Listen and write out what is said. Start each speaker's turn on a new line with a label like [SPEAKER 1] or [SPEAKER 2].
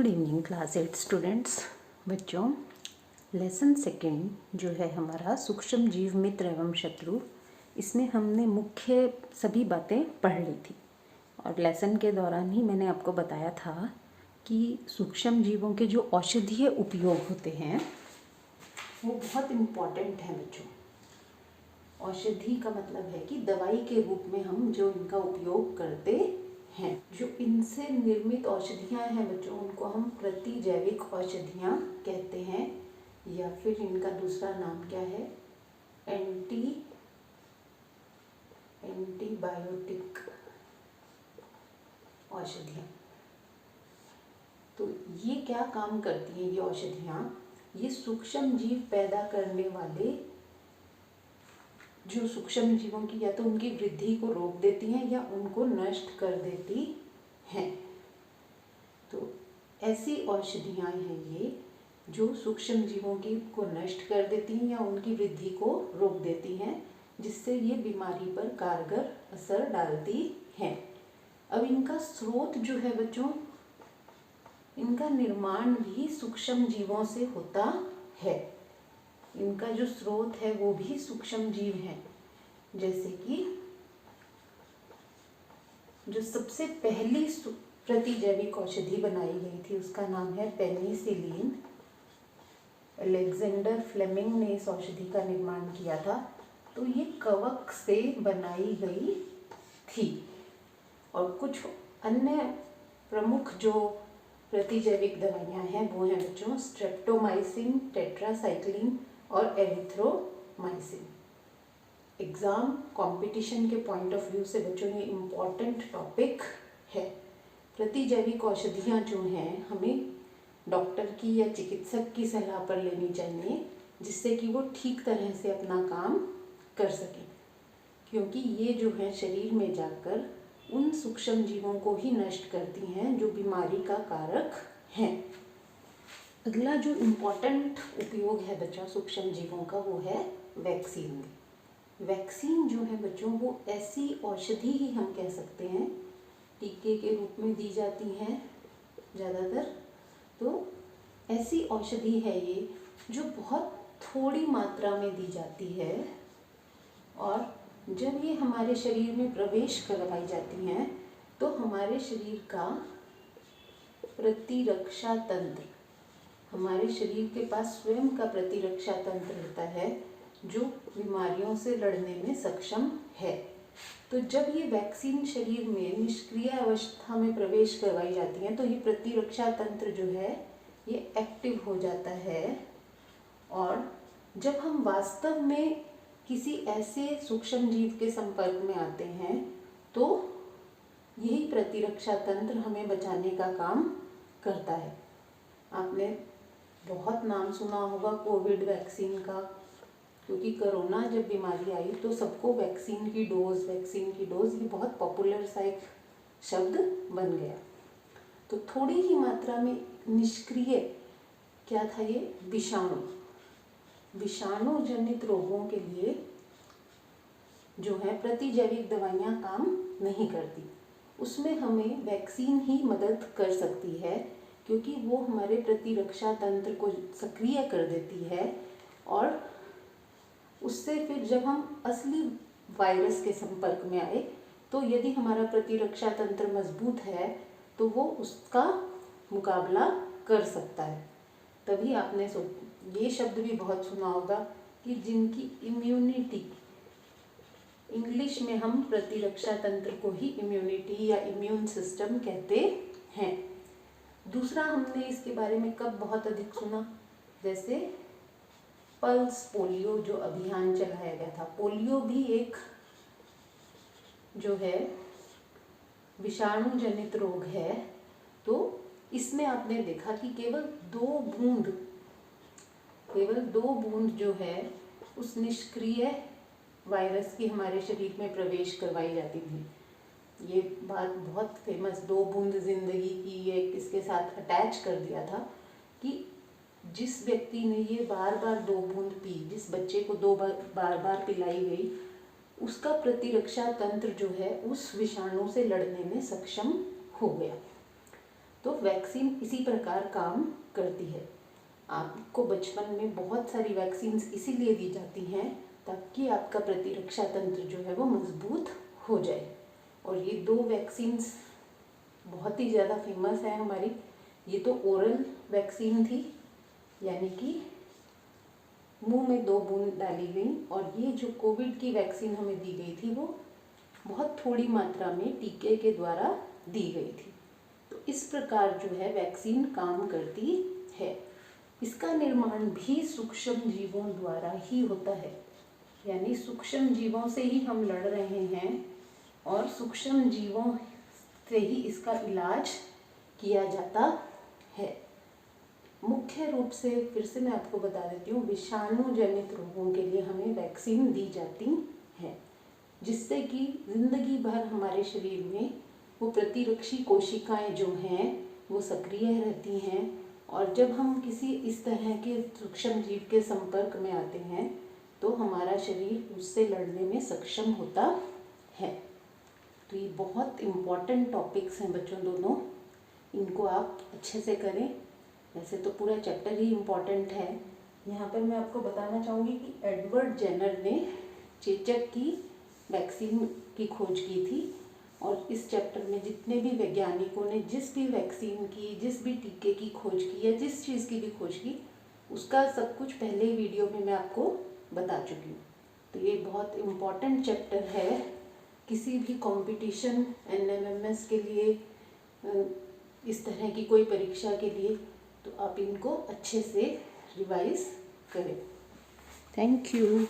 [SPEAKER 1] Good evening class 8 students. बच्चों, lesson second जो है हमारा सूक्ष्म जीव मित्र एवं शत्रु, इसमें हमने मुख्य सभी बातें पढ़ ली थी और लेसन के दौरान ही मैंने आपको बताया था कि सूक्ष्म जीवों के जो औषधीय उपयोग होते हैं वो बहुत इम्पॉर्टेंट हैं बच्चों। औषधि का मतलब है कि दवाई के रूप में हम जो इनका उपयोग करते हैं। जो इनसे निर्मित औषधियाँ हैं बच्चों, उनको हम प्रतिजैविक औषधियाँ कहते हैं, या फिर इनका दूसरा नाम क्या है, एंटीबायोटिक औषधियाँ। तो ये क्या काम करती हैं ये औषधियाँ? ये सूक्ष्म जीव पैदा करने वाले जो सूक्ष्म जीवों की या तो उनकी वृद्धि को रोक देती हैं या उनको नष्ट कर देती हैं। तो ऐसी औषधियाँ हैं ये जो सूक्ष्म जीवों की को नष्ट कर देती हैं या उनकी वृद्धि को रोक देती हैं, जिससे ये बीमारी पर कारगर असर डालती हैं। अब इनका स्रोत जो है बच्चों, इनका निर्माण भी सूक्ष्म जीवों से होता है। इनका जो स्रोत है वो भी सूक्ष्म जीव है। जैसे कि जो सबसे पहली प्रतिजैविक औषधि बनाई गई थी उसका नाम है पेनिसिलिन। अलेक्जेंडर फ्लेमिंग ने इस औषधि का निर्माण किया था। तो ये कवक से बनाई गई थी। और कुछ अन्य प्रमुख जो प्रतिजैविक दवाइयाँ हैं वो हैं बच्चों स्ट्रेप्टोमाइसिन, टेट्रासाइक्लिन और एरिथ्रोमाइसिन। एग्ज़ाम कंपटीशन के पॉइंट ऑफ व्यू से बच्चों ये इम्पॉर्टेंट टॉपिक है। प्रतिजैविक औषधियाँ जो हैं हमें डॉक्टर की या चिकित्सक की सलाह पर लेनी चाहिए, जिससे कि वो ठीक तरह से अपना काम कर सकें, क्योंकि ये जो है शरीर में जाकर उन सूक्ष्म जीवों को ही नष्ट करती हैं जो बीमारी का कारक हैं। अगला जो इम्पोर्टेंट उपयोग है बच्चों सूक्ष्म जीवों का वो है वैक्सीन। वैक्सीन जो है बच्चों वो ऐसी औषधि ही हम कह सकते हैं, टीके के रूप में दी जाती हैं ज़्यादातर। तो ऐसी औषधि है ये जो बहुत थोड़ी मात्रा में दी जाती है, और जब ये हमारे शरीर में प्रवेश करवाई जाती हैं तो हमारे शरीर का प्रतिरक्षा तंत्र, हमारे शरीर के पास स्वयं का प्रतिरक्षा तंत्र होता है जो बीमारियों से लड़ने में सक्षम है। तो जब ये वैक्सीन शरीर में निष्क्रिय अवस्था में प्रवेश करवाई जाती हैं तो ये प्रतिरक्षा तंत्र जो है ये एक्टिव हो जाता है, और जब हम वास्तव में किसी ऐसे सूक्ष्म जीव के संपर्क में आते हैं तो यही प्रतिरक्षा तंत्र हमें बचाने का काम करता है। आपने बहुत नाम सुना होगा कोविड वैक्सीन का, क्योंकि कोरोना जब बीमारी आई तो सबको वैक्सीन की डोज ये बहुत पॉपुलर सा एक शब्द बन गया। तो थोड़ी ही मात्रा में निष्क्रिय क्या था ये विषाणु जनित रोगों के लिए जो है प्रतिजैविक दवाइयाँ काम नहीं करती। उसमें हमें वैक्सीन ही मदद कर सकती है, क्योंकि वो हमारे प्रतिरक्षा तंत्र को सक्रिय कर देती है, और उससे फिर जब हम असली वायरस के संपर्क में आए तो यदि हमारा प्रतिरक्षा तंत्र मजबूत है तो वो उसका मुकाबला कर सकता है। तभी आपने ये शब्द भी बहुत सुना होगा कि जिनकी इम्यूनिटी, इंग्लिश में हम प्रतिरक्षा तंत्र को ही इम्यूनिटी या इम्यून सिस्टम कहते हैं। दूसरा हमने इसके बारे में कब बहुत अधिक सुना, जैसे पल्स पोलियो जो अभियान चलाया गया था। पोलियो भी एक जो है विषाणु जनित रोग है। तो इसमें आपने देखा कि केवल दो बूंद जो है उस निष्क्रिय वायरस की हमारे शरीर में प्रवेश करवाई जाती थी। ये बात बहुत फेमस 2 बूंद जिंदगी की ये इसके साथ अटैच कर दिया था कि जिस व्यक्ति ने ये बार 2 बूंद पी, जिस बच्चे को 2 बार पिलाई गई, उसका प्रतिरक्षा तंत्र जो है उस विषाणु से लड़ने में सक्षम हो गया। तो वैक्सीन इसी प्रकार काम करती है। आपको बचपन में बहुत सारी वैक्सीन्स इसीलिए दी जाती हैं ताकि आपका प्रतिरक्षा तंत्र जो है वो मजबूत हो जाए। और ये 2 वैक्सीन्स बहुत ही ज़्यादा फेमस है हमारी। ये तो ओरल वैक्सीन थी, यानी कि मुंह में 2 बूंद डाली गई, और ये जो कोविड की वैक्सीन हमें दी गई थी वो बहुत थोड़ी मात्रा में टीके के द्वारा दी गई थी। तो इस प्रकार जो है वैक्सीन काम करती है। इसका निर्माण भी सूक्ष्म जीवों द्वारा ही होता है, यानी सूक्ष्म जीवों से ही हम लड़ रहे हैं और सूक्ष्म जीवों से ही इसका इलाज किया जाता है। मुख्य रूप से फिर से मैं आपको बता देती हूँ, विषाणु जनित रोगों के लिए हमें वैक्सीन दी जाती है, जिससे कि जिंदगी भर हमारे शरीर में वो प्रतिरक्षी कोशिकाएं जो हैं वो सक्रिय रहती हैं, और जब हम किसी इस तरह के सूक्ष्म जीव के संपर्क में आते हैं तो हमारा शरीर उससे लड़ने में सक्षम होता है। तो ये बहुत इम्पॉर्टेंट टॉपिक्स हैं बच्चों दोनों, इनको आप अच्छे से करें। वैसे तो पूरा चैप्टर ही इम्पॉर्टेंट है। यहाँ पर मैं आपको बताना चाहूँगी कि एडवर्ड जेनर ने चेचक की वैक्सीन की खोज की थी, और इस चैप्टर में जितने भी वैज्ञानिकों ने जिस भी वैक्सीन की, जिस भी टीके की खोज की या जिस चीज़ की भी खोज की, उसका सब कुछ पहले ही वीडियो में मैं आपको बता चुकी हूँ। तो ये बहुत इम्पॉर्टेंट चैप्टर है किसी भी कंपटीशन NMMS के लिए, इस तरह की कोई परीक्षा के लिए, तो आप इनको अच्छे से रिवाइज करें। Thank you.